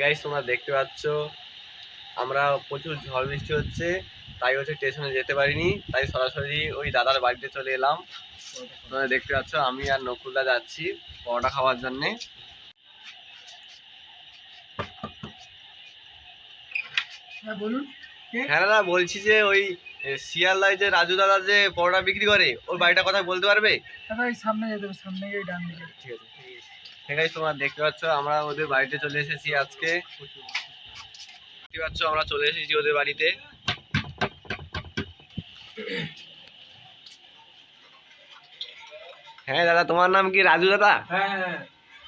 Guys তোমরা দেখতে পাচ্ছ আমরা প্রচুর ঝড় বৃষ্টি হচ্ছে, তাই হচ্ছে স্টেশনে যেতে পারিনি, তাই সরাসরি ওই দাদার বাড়িতে চলে এলাম। তোমরা দেখতে পাচ্ছ আমি আর নকুলদা যাচ্ছি পরোটা খাওয়ার জন্যে। বলুন। হ্যাঁ দাদা, বলছি যে ওই শিয়ালদায় যে রাজু দাদা যে পরোটা বিক্রি করে ওর বাড়িটা কথা বলতে পারবে? সামনে যেতে হবে, সামনে গিয়ে ডান দিকে। ঠিক আছে। ঠিক আছে, তোমরা দেখতে পাচ্ছ আমরা ওদের বাড়িতে চলে এসেছি আজকে। দেখতে পাচ্ছ আমরা চলে এসেছি ওদের বাড়িতে। হ্যাঁ দাদা, তোমার নাম কি রাজু দাদা? হ্যাঁ হ্যাঁ,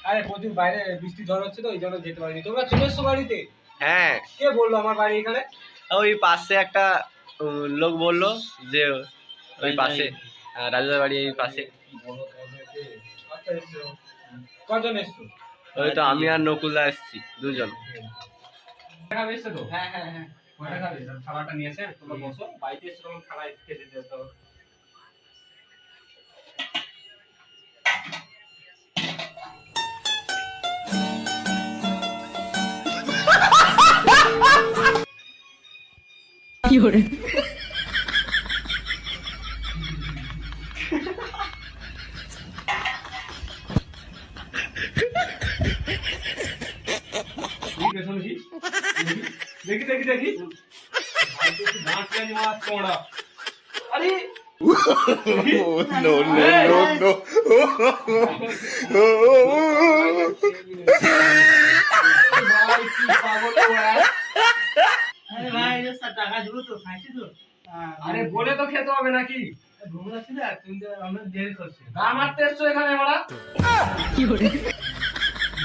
আরে প্রচুর বাইরে বৃষ্টি ঝড় হচ্ছে তো ওই জন্য যেতে পারিনি। তোমরা চলে এসছো বাড়িতে? হ্যাঁ। কে বললো আমার বাড়ি এখানে? ওই পাশে একটা লোক বললো যে ওই পাশে রাজুদার বাড়ি এই পাশে। আচ্ছা, এসছো। কজন এসছো? ওই তো আমি আর নকুলদা এসেছি, দুজন। খাবে এসছো তো? হ্যাঁ হ্যাঁ হ্যাঁ, কয়টা খাবে? খাবারটা নিয়ে এসে তোমরা বসো, বাড়িতে এসে তখন খাবার খেতে যেতে হবে। কি করে? দেখি দেখি দেখি, আরে no, no, no, no. আরে বলে তো খেতে হবে নাকি? গা মারতে এসছো এখানে মারা? কি করে?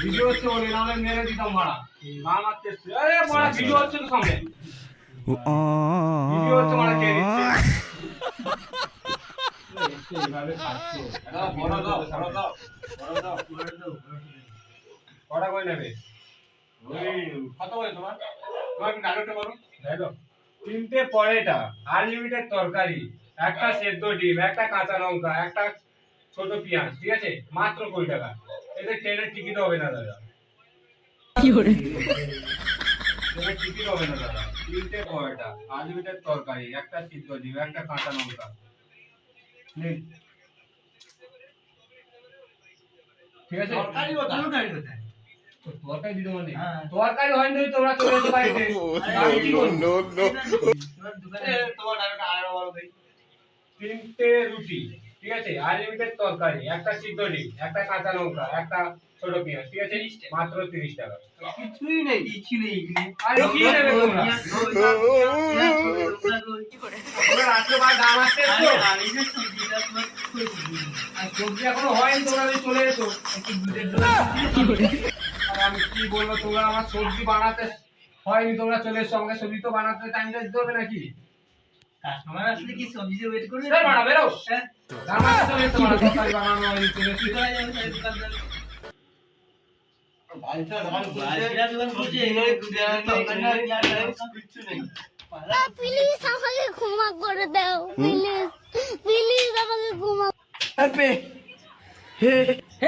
ভিডিও হচ্ছে বলে নাহলে মেরে দিতাম মারা। গা মারতে এসছো? আরে মারা, ভিডিও হচ্ছে তো সামনে। ভিডিও হচ্ছে মারা, কে দিচ্ছে? এইভাবে খাচ্ছো। বড় দাও, বড় দাও, বড় দাও, বড় দাও। কটা করে নেবে? ওই কত করে তোমার? তোমার ডায়লগটা বলো। ডায়লগ। 3টে পরোটা, আনলিমিটেড তরকারি, একটা সেদ্ধ ডিম, একটা কাঁচা লঙ্কা, একটা ছোট পেঁয়াজ, ঠিক আছে? মাত্র 20 টাকা। এতে ট্রেনের টিকিট হবে না দাদা। কি করে? ট্রেনের টিকিট হবে না দাদা। 3টে পরোটা, আনলিমিটেড তরকারি, একটা সেদ্ধ ডিম, একটা কাঁচা লঙ্কা। নিন। ঠিক আছে? তরকারি কোথায়? তরকারি দিতে মানে তরকারি হয়নি, তোমরা চলে এসো বাড়িতে। No, no. তোমার ডায়লগটা আরো বলো দেখি। 3টে রুটি, ঠিক আছে? আনলিমিটেড তরকারি, একটা সিদ্ধ ডিম, একটা কাঁচা লঙ্কা, একটা ছোট পেঁয়াজ, ঠিক আছে? মাত্র 30 টাকা। কিছুই নেই, কিছু নেই। আরে কি নেবে তোমরা? তোমরা রাত্রে বার দাম আসতে এসছো? আর সবজি এখনো হয়নি, তোমরা যদি চলে এসো। কি করে? আর আমি কি বলবো, তোমরা আমার সবজি বানাতে হয়নি, তোমরা চলে এসো। আমাকে সবজি তো বানাতে টাইমটা দিতে হবে নাকি? কাস্টমার আসলে কি সবজি ওয়েট করবে? স্যার বাড়া বেরো। হ্যাঁ, দাম আসতে চলে এসো, বাড়া তরকারি বানানো হয়নি, চলে এসো। কি করা যাবে স্যার দোকানদার? বালছা দোকান খুলছে, এই দুধে আর দোকানদার কিছু নেই। প্লিজ আমাকে ক্ষমা করে দাও, প্লিজ প্লিজ আমাকে ক্ষমা। हे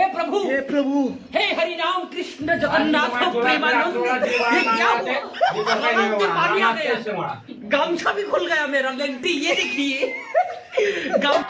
प्रभु हे हरि राम कृष्ण जगन्नाथ प्रेमानंद, ये क्या हुआ? पानी आ गया, गामछा भी खुल गया मेरा। लेंटी ये देखिए, गाम